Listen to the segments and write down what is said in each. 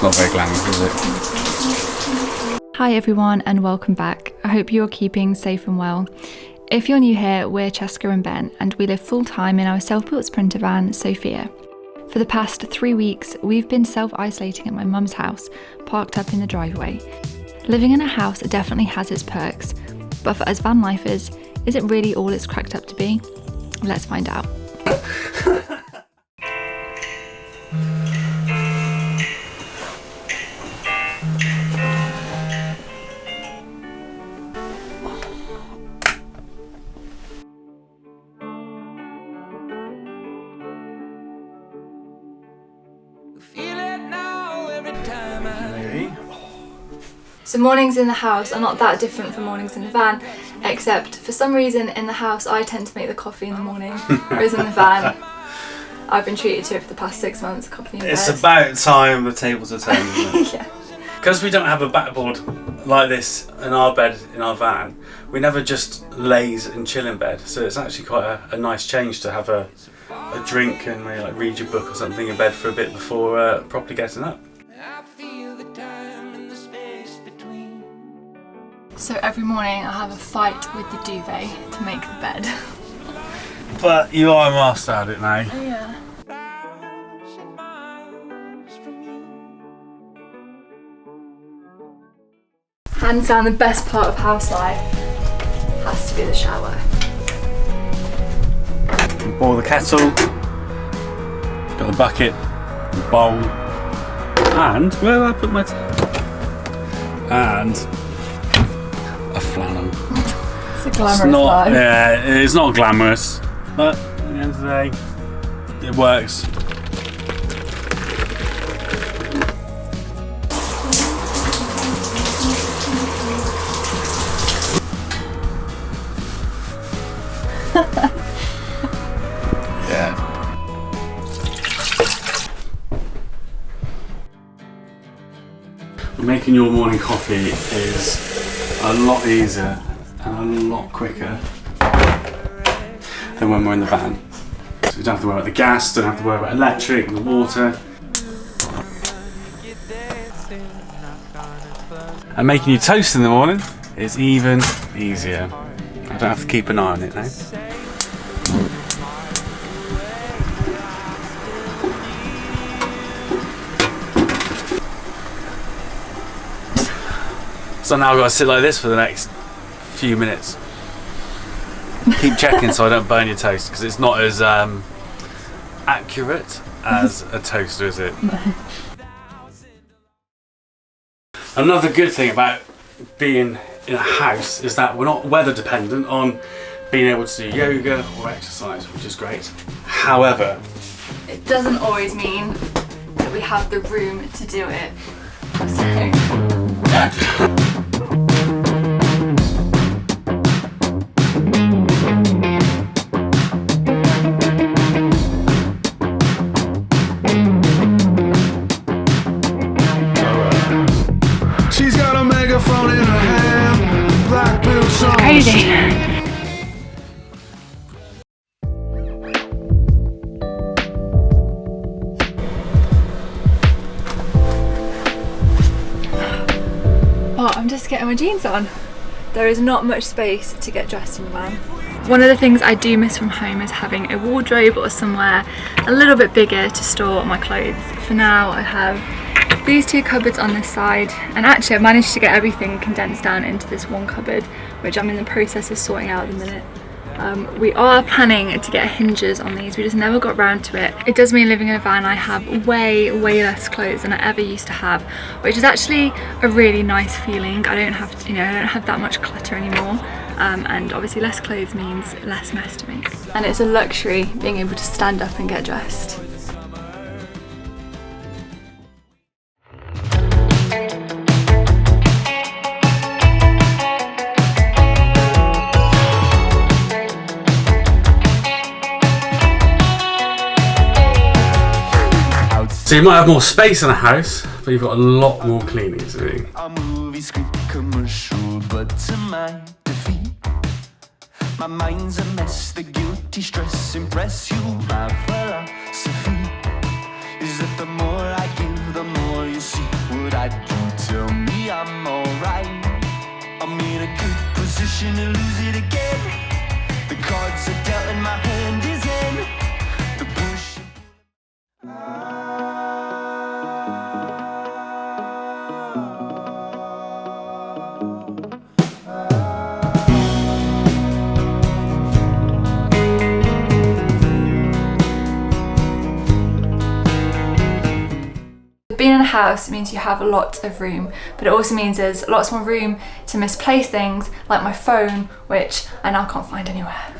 It's not very glamorous, is it? Hi everyone and welcome back. I hope you're keeping safe and well. If you're new here, we're Chesca Ben and we live full-time in our self-built sprinter van, Sophia. For the past 3 weeks, we've been self-isolating at my mum's house, parked up in the driveway. Living in a house definitely has its perks, but for us van lifers, is it really all it's cracked up to be? Let's find out. So mornings in the house are not that different from mornings in the van, except for some reason in the house I tend to make the coffee in the morning, whereas in the van I've been treated to it for the past 6 months, coffee in bed. It's about time the tables are turned, isn't it? Yeah. Because we don't have a backboard like this in our bed, in our van, we never just laze and chill in bed, so it's actually quite a nice change to have a drink and maybe like read your book or something in bed for a bit before properly getting up. So every morning I have a fight with the duvet to make the bed. But you are a master at it now. Yeah. Hands down, the best part of house life has to be the shower. Boil the kettle, got the bucket, the bowl, and where do I put my and a flannel. It's a glamorous life. Yeah, it's not glamorous, but at the end of the day, it works. Yeah. Making your morning coffee is a lot easier and a lot quicker than when we're in the van. So you don't have to worry about the gas, don't have to worry about electric and the water. And making you toast in the morning is even easier. I don't have to keep an eye on it now. So now I've got to sit like this for the next few minutes. Keep checking so I don't burn your toast, because it's not as accurate as a toaster, is it? No. Another good thing about being in a house is that we're not weather dependent on being able to do yoga or exercise, which is great. However, it doesn't always mean that we have the room to do it. So. She's got a megaphone in her hand, black boots on. Crazy. Oh, I'm just getting my jeans on. There is not much space to get dressed in the van. One of the things I do miss from home is having a wardrobe or somewhere a little bit bigger to store my clothes. For now I have these 2 cupboards on this side, and actually I've managed to get everything condensed down into this one cupboard, which I'm in the process of sorting out at the minute. We are planning to get hinges on these, we just never got round to it. It does mean living in a van I have way less clothes than I ever used to have, which is actually a really nice feeling. I don't have to, I don't have that much clutter anymore, and obviously less clothes means less mess to me. And it's a luxury being able to stand up and get dressed. so you might have more space in a house, but you've got a lot more cleaning to do. A movie script commercial, but to my defeat, my mind's a mess. The guilty stress impress you. My philosophy is that the more I give, the more you see. I do tell me I'm alright. I'm in a good position to lose it again. The cards are dealt and my hand is in. The push. Being in a house means you have a lot of room, but it also means there's lots more room to misplace things like my phone, which I now can't find anywhere.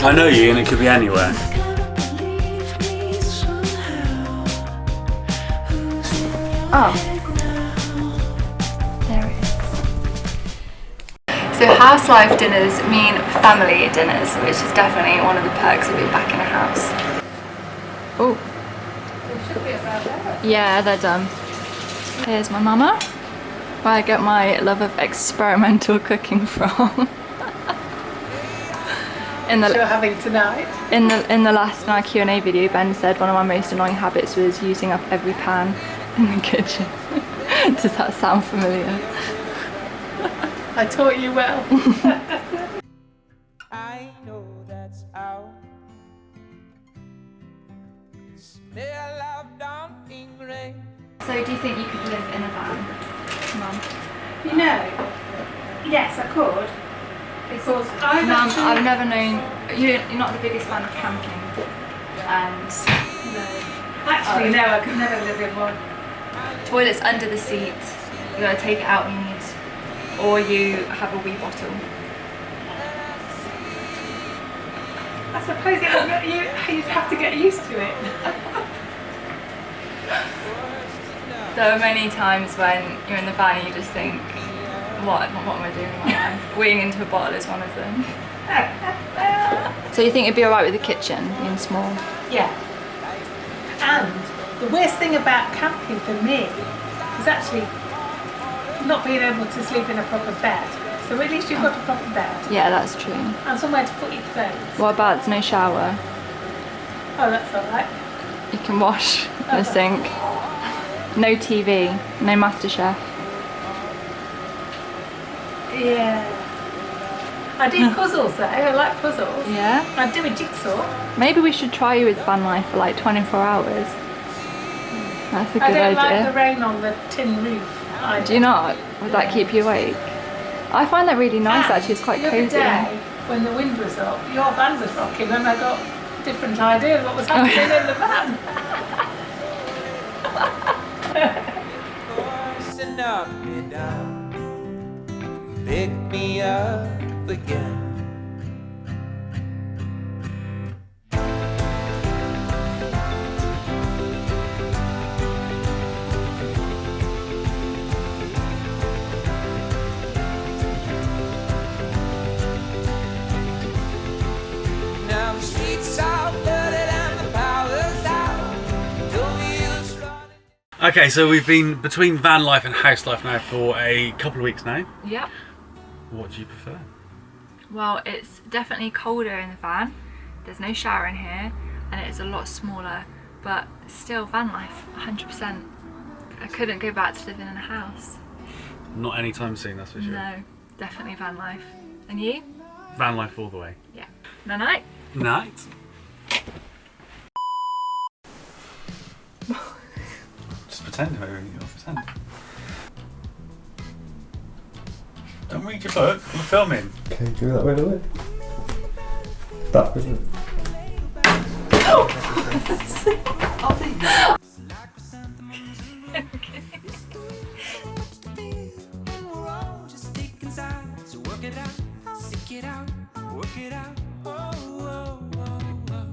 I know you, and it could be anywhere. Oh. There it is. So house life dinners mean family dinners, which is definitely one of the perks of being back in a house. Oh. Yeah, they're done. Here's my mama, where I get my love of experimental cooking from. You're having tonight? In the last Q&A video, Ben said one of my most annoying habits was using up every pan in the kitchen. Does that sound familiar? I taught you well. I know that's out. Smell of dumping rain. So do you think you could live in a van, Mum? You know, yes, I could. Because Mum, I've never known, you're not the biggest fan of camping, and Actually, no, I could never live in one. toilet's under the seat, you gotta take it out when you need, or you have a wee bottle. I suppose you'd have to get used to it. There are many times when you're in the van and you just think, what am I doing with my life? Weeing into a bottle is one of them. So you think it'd be alright with the kitchen being small? Yeah. And the worst thing about camping for me is actually not being able to sleep in a proper bed. So at least you've got a proper bed. Yeah, that's true. And somewhere to put your clothes. What about there's no shower? Oh, that's alright. You can wash in the sink. No TV, no MasterChef. Yeah. I do puzzles though, I like puzzles. Yeah? I do a jigsaw. Maybe we should try you with van life for like 24 hours. That's a good I don't idea. like the rain on the tin roof. Do you not? Would that keep you awake? I find that really nice actually, it's quite the other cosy. day, when the wind was up, your van was rocking and I got a different idea of what was happening in the van. Knock me down, pick me up again. Now the streets are flooded and the power's out. The wheels running. Okay, so we've been between van life and house life now for a couple of weeks now. Yep. What do you prefer? Well, it's definitely colder in the van. There's no shower in here and it is a lot smaller, but still van life, 100%. I couldn't go back to living in a house. Not anytime soon, that's for sure. No, definitely van life. And you? Van life all the way. Yeah. Night. Night. Just pretend, maybe you'll pretend. Don't read your book, I'm filming. Okay, do that way away. That way. Work it out, stick it out, work it out.